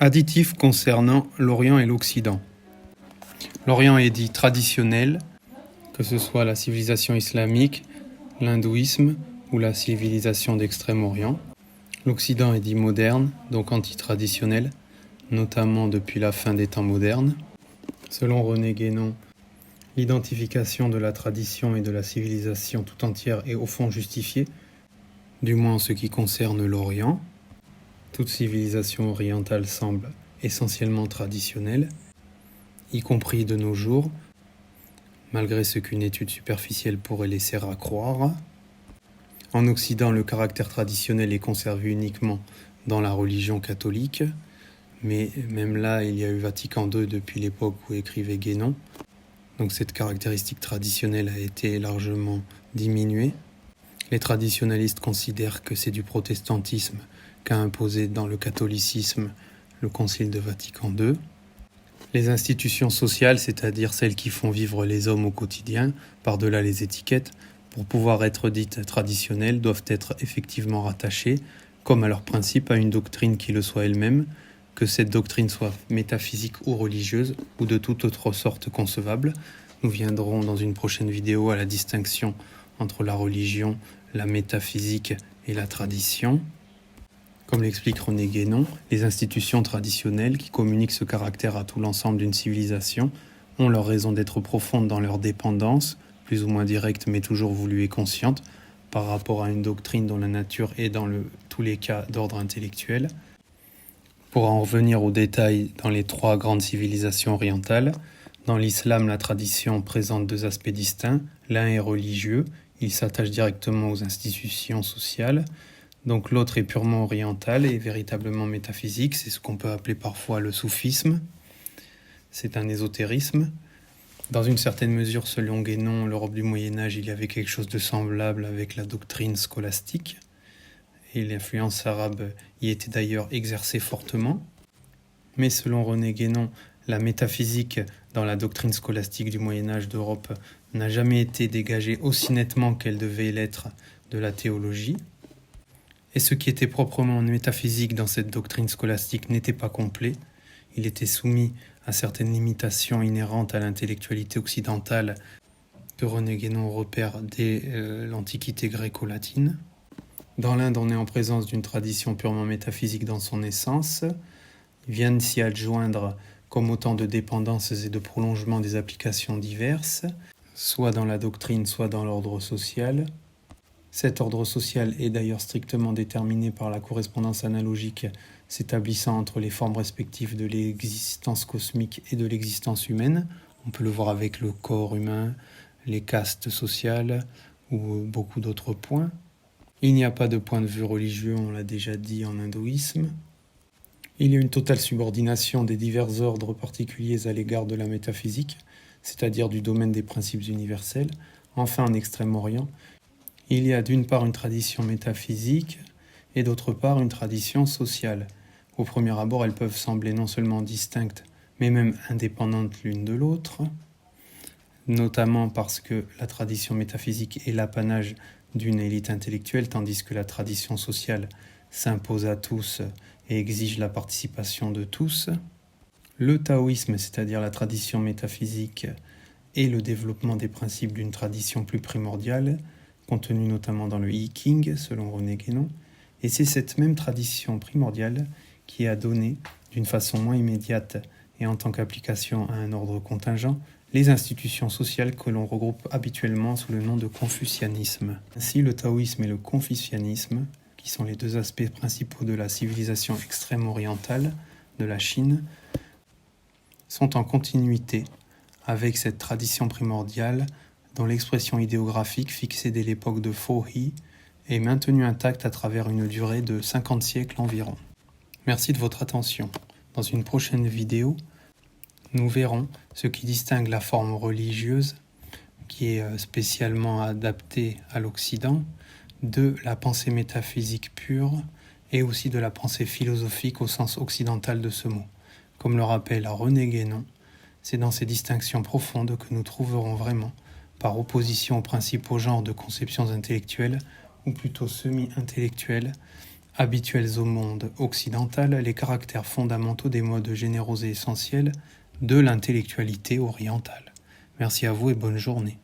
Additifs concernant l'Orient et l'Occident. L'Orient est dit traditionnel, que ce soit la civilisation islamique, l'hindouisme ou la civilisation d'Extrême-Orient. L'Occident est dit moderne, donc antitraditionnel, notamment depuis la fin des temps modernes. Selon René Guénon, l'identification de la tradition et de la civilisation tout entière est au fond justifiée, du moins en ce qui concerne l'Orient. Toute civilisation orientale semble essentiellement traditionnelle, y compris de nos jours, malgré ce qu'une étude superficielle pourrait laisser à croire. En Occident, le caractère traditionnel est conservé uniquement dans la religion catholique, mais même là, il y a eu Vatican II depuis l'époque où écrivait Guénon. Donc cette caractéristique traditionnelle a été largement diminuée. Les traditionalistes considèrent que c'est du protestantisme qu'a imposé dans le catholicisme le Concile de Vatican II. Les institutions sociales, c'est-à-dire celles qui font vivre les hommes au quotidien, par-delà les étiquettes, pour pouvoir être dites traditionnelles, doivent être effectivement rattachées, comme à leur principe, à une doctrine qui le soit elle-même, que cette doctrine soit métaphysique ou religieuse, ou de toute autre sorte concevable. Nous viendrons dans une prochaine vidéo à la distinction entre la religion, la métaphysique et la tradition. Comme l'explique René Guénon, les institutions traditionnelles qui communiquent ce caractère à tout l'ensemble d'une civilisation ont leur raison d'être profonde dans leur dépendance, plus ou moins directe mais toujours voulue et consciente, par rapport à une doctrine dont la nature est dans tous les cas d'ordre intellectuel. Pour en revenir aux détails dans les trois grandes civilisations orientales, dans l'islam, la tradition présente deux aspects distincts. L'un est religieux, il s'attache directement aux institutions sociales. Donc l'autre est purement oriental et véritablement métaphysique, c'est ce qu'on peut appeler parfois le soufisme. C'est un ésotérisme. Dans une certaine mesure, selon Guénon, l'Europe du Moyen-Âge, il y avait quelque chose de semblable avec la doctrine scolastique. Et l'influence arabe y était d'ailleurs exercée fortement. Mais selon René Guénon, la métaphysique dans la doctrine scolastique du Moyen-Âge d'Europe n'a jamais été dégagée aussi nettement qu'elle devait l'être de la théologie. Et ce qui était proprement métaphysique dans cette doctrine scolastique n'était pas complet. Il était soumis à certaines limitations inhérentes à l'intellectualité occidentale que René Guénon repère dès l'Antiquité gréco-latine. Dans l'Inde, on est en présence d'une tradition purement métaphysique dans son essence. Viennent s'y adjoindre comme autant de dépendances et de prolongements des applications diverses, soit dans la doctrine, soit dans l'ordre social. Cet ordre social est d'ailleurs strictement déterminé par la correspondance analogique s'établissant entre les formes respectives de l'existence cosmique et de l'existence humaine. On peut le voir avec le corps humain, les castes sociales ou beaucoup d'autres points. Il n'y a pas de point de vue religieux, on l'a déjà dit en hindouisme. Il y a une totale subordination des divers ordres particuliers à l'égard de la métaphysique, c'est-à-dire du domaine des principes universels. Enfin, en Extrême-Orient, il y a d'une part une tradition métaphysique et d'autre part une tradition sociale. Au premier abord, elles peuvent sembler non seulement distinctes, mais même indépendantes l'une de l'autre, notamment parce que la tradition métaphysique est l'apanage d'une élite intellectuelle, tandis que la tradition sociale s'impose à tous et exige la participation de tous. Le taoïsme, c'est-à-dire la tradition métaphysique, est le développement des principes d'une tradition plus primordiale, contenue notamment dans le I Ching, selon René Guénon, et c'est cette même tradition primordiale qui a donné, d'une façon moins immédiate et en tant qu'application à un ordre contingent, les institutions sociales que l'on regroupe habituellement sous le nom de confucianisme. Ainsi, le taoïsme et le confucianisme, qui sont les deux aspects principaux de la civilisation extrême-orientale de la Chine, sont en continuité avec cette tradition primordiale dont l'expression idéographique fixée dès l'époque de Fo Hi est maintenue intacte à travers une durée de 50 siècles environ. Merci de votre attention. Dans une prochaine vidéo, nous verrons ce qui distingue la forme religieuse, qui est spécialement adaptée à l'Occident, de la pensée métaphysique pure et aussi de la pensée philosophique au sens occidental de ce mot. Comme le rappelle René Guénon, c'est dans ces distinctions profondes que nous trouverons vraiment, par opposition aux principaux genres de conceptions intellectuelles, ou plutôt semi-intellectuelles, habituels au monde occidental les caractères fondamentaux des modes généraux et essentiels de l'intellectualité orientale. Merci à vous et bonne journée.